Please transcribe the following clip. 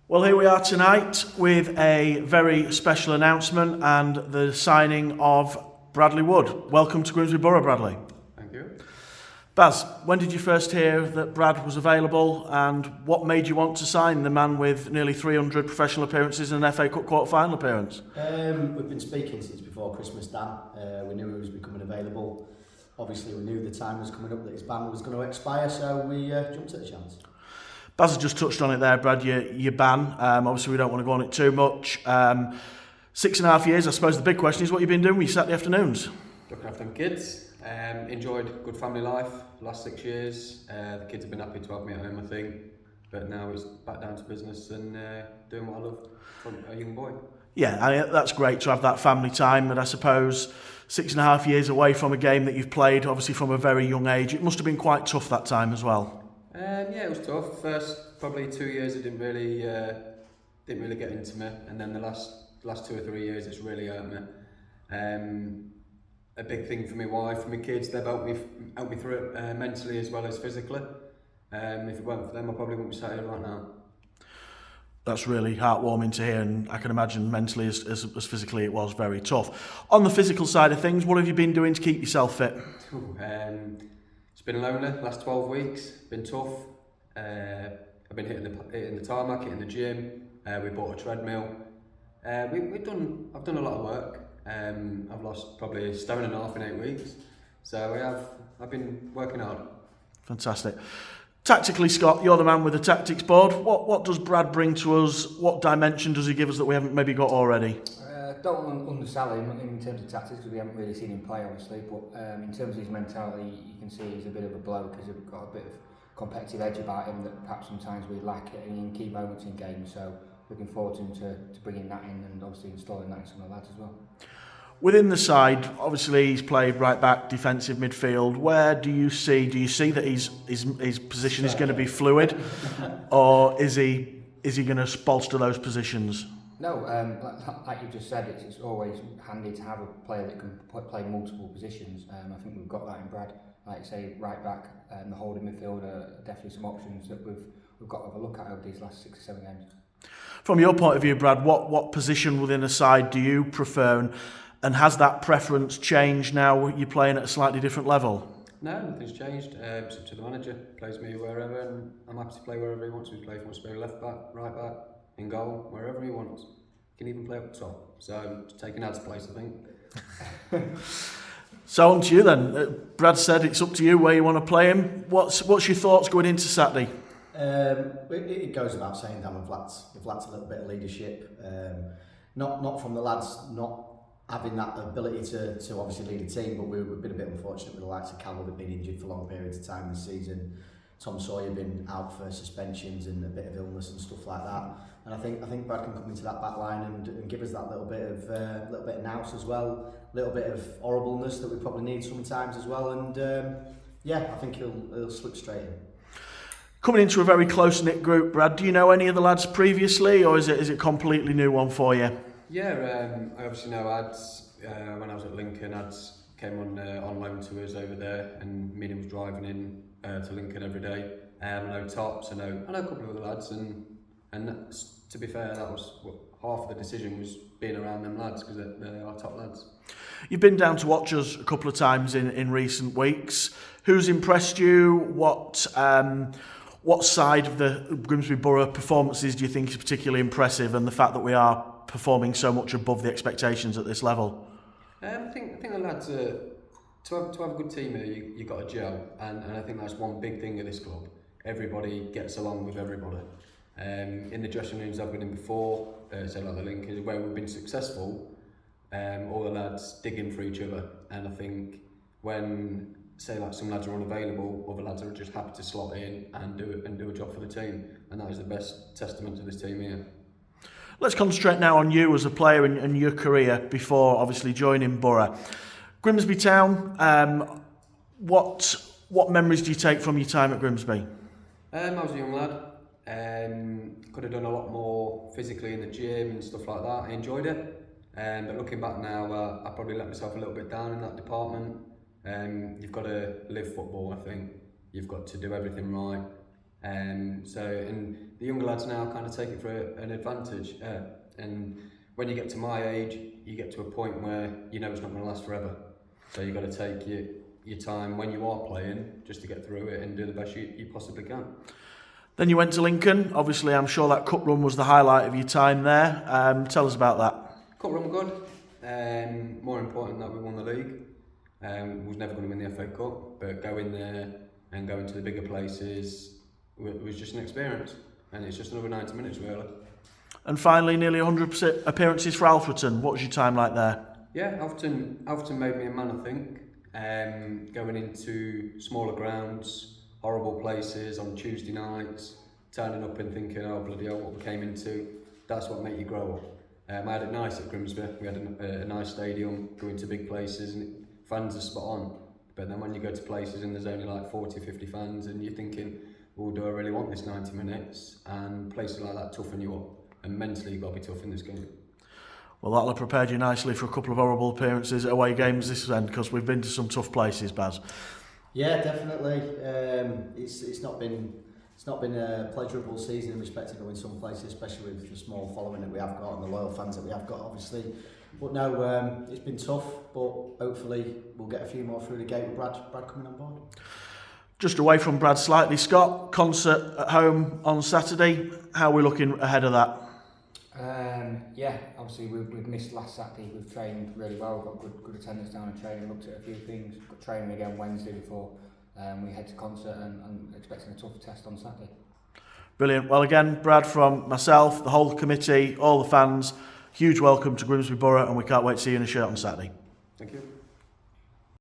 Well, here we are tonight with a very special announcement and the signing of Bradley Wood. Welcome to Grimsby Borough, Bradley. Thank you. Baz, when did you first hear that Brad was available, and what made you want to sign the man with nearly 300 professional appearances and an FA Cup quarter-final appearance? We've been speaking since before Christmas, Dan. We knew he was becoming available. Obviously, we knew the time was coming up that his ban was going to expire, so we jumped at the chance. Baz has just touched on it there, Brad, your ban. Obviously, we don't want to go on it too much. 6.5 years, I suppose the big question is what you've been doing with your Saturday afternoons. Looking after them kids. Enjoyed good family life the last 6 years. The kids have been happy to have me at home, I think. But now it's back down to business and doing what I love from a young boy. Yeah, that's great to have that family time, but I suppose 6.5 years away from a game that you've played, obviously from a very young age, it must have been quite tough that time as well. Yeah, it was tough. First probably 2 years it didn't really get into me, and then the last 2 or 3 years it's really hurt me. A big thing for my wife and my kids, they've helped me through it mentally as well as physically. If it weren't for them, I probably wouldn't be sat here right now. That's really heartwarming to hear, and I can imagine mentally as physically it was very tough. On the physical side of things, what have you been doing to keep yourself fit? It's been lonely the last 12 weeks, been tough. I've been hitting the tarmac, hitting the gym. We bought a treadmill. I've done a lot of work. I've lost probably 1.5 stone in 8 weeks. So I've been working hard. Fantastic. Tactically, Scott, you're the man with the tactics board. What does Brad bring to us? What dimension does he give us that we haven't maybe got already? Don't want to undersell him in terms of tactics because we haven't really seen him play, obviously. But in terms of his mentality, you can see he's a bit of a bloke. He's got a bit of competitive edge about him that perhaps sometimes we lack in key moments in games. So looking forward to him to bringing that in and obviously installing that in some of the lads as well. Within the side, obviously he's played right back, defensive midfield. Where do you see that his position is going to be fluid, or is he going to bolster those positions? No, like you've just said, it's always handy to have a player that can play multiple positions. I think we've got that in Brad. Like you say, right back and the holding midfield are definitely some options that we've got to have a look at over these last 6 or 7 games. From your point of view, Brad, what position within a side do you prefer, and has that preference changed now you're playing at a slightly different level? No, nothing's changed. It's up to the manager. Plays me wherever, and I'm happy to play wherever he wants me to play. If he wants to play left back, right back, in goal, wherever he wants. He can even play up top. So I'm just taking Ad's place, I think. So on to you then. Brad said it's up to you where you want to play him. What's your thoughts going into Saturday? It goes without saying, Dan, we've lacked a little bit of leadership. Not from the lads not having that ability to obviously lead a team, but we've been a bit unfortunate with the likes of Cal, who've been injured for long periods of time this season. Tom Sawyer been out for suspensions and a bit of illness and stuff like that. And I think Brad can come into that back line and give us that little bit of nous as well, a little bit of horribleness that we probably need sometimes as well. And I think he'll slip straight in. Coming into a very close-knit group, Brad, do you know any of the lads previously, or is it a completely new one for you? Yeah, I obviously know Ads. When I was at Lincoln, Ads came on loan to us over there, and me and him was driving in to Lincoln every day. I know Tops, I know a couple of other lads, and to be fair, that was half of the decision was being around them lads because they're our top lads. You've been down to watch us a couple of times in recent weeks. Who's impressed you? What side of the Grimsby Borough performances do you think is particularly impressive, and the fact that we are performing so much above the expectations at this level? I think the lads to have a good team here, you've got to gel, and I think that's one big thing of this club. Everybody gets along with everybody. In the dressing rooms I've been in before, so like the Lincoln, where we've been successful, all the lads dig in for each other, and I think when say like some lads are unavailable, other lads are just happy to slot in and do a job for the team, and that is the best testament to this team here. Let's concentrate now on you as a player and your career before obviously joining Borough. Grimsby Town, what memories do you take from your time at Grimsby? I was a young lad. Could have done a lot more physically in the gym and stuff like that. I enjoyed it. But looking back now, I probably let myself a little bit down in that department. You've got to live football, I think. You've got to do everything right. And the younger lads now kind of take it for an advantage. And when you get to my age, you get to a point where you know it's not going to last forever. So you've got to take your time when you are playing just to get through it and do the best you possibly can. Then you went to Lincoln. Obviously, I'm sure that cup run was the highlight of your time there. Tell us about that. Cup run were good. More important that we won the league. We was never going to win the FA Cup, but going there and going to the bigger places was just an experience. And it's just another 90 minutes really. And finally, nearly 100% appearances for Alfreton. What was your time like there? Yeah, Alfreton made me a man, I think. Going into smaller grounds, horrible places on Tuesday nights, turning up and thinking, oh bloody hell, what we came into, that's what made you grow up. I had it nice at Grimsby. We had a nice stadium, going to big places, and fans are spot on. But then when you go to places and there's only like 40, 50 fans, and you're thinking, well, do I really want this 90 minutes? And places like that toughen you up. And mentally, you've got to be tough in this game. Well, that'll have prepared you nicely for a couple of horrible appearances at away games this end, because we've been to some tough places, Baz. Yeah, definitely. It's not been a pleasurable season in respect to going some places, especially with the small following that we have got and the loyal fans that we have got, obviously. But no, it's been tough, but hopefully we'll get a few more through the gate with Brad coming on board. Just away from Brad slightly, Scott, concert at home on Saturday. How are we looking ahead of that? Yeah, obviously we've missed last Saturday. We've trained really well. We've got good attendance down at training. Looked at a few things. We've got training again Wednesday before we head to concert, and expecting a tough test on Saturday. Brilliant. Well, again, Brad, from myself, the whole committee, all the fans, huge welcome to Grimsby Borough, and we can't wait to see you in a shirt on Saturday. Thank you.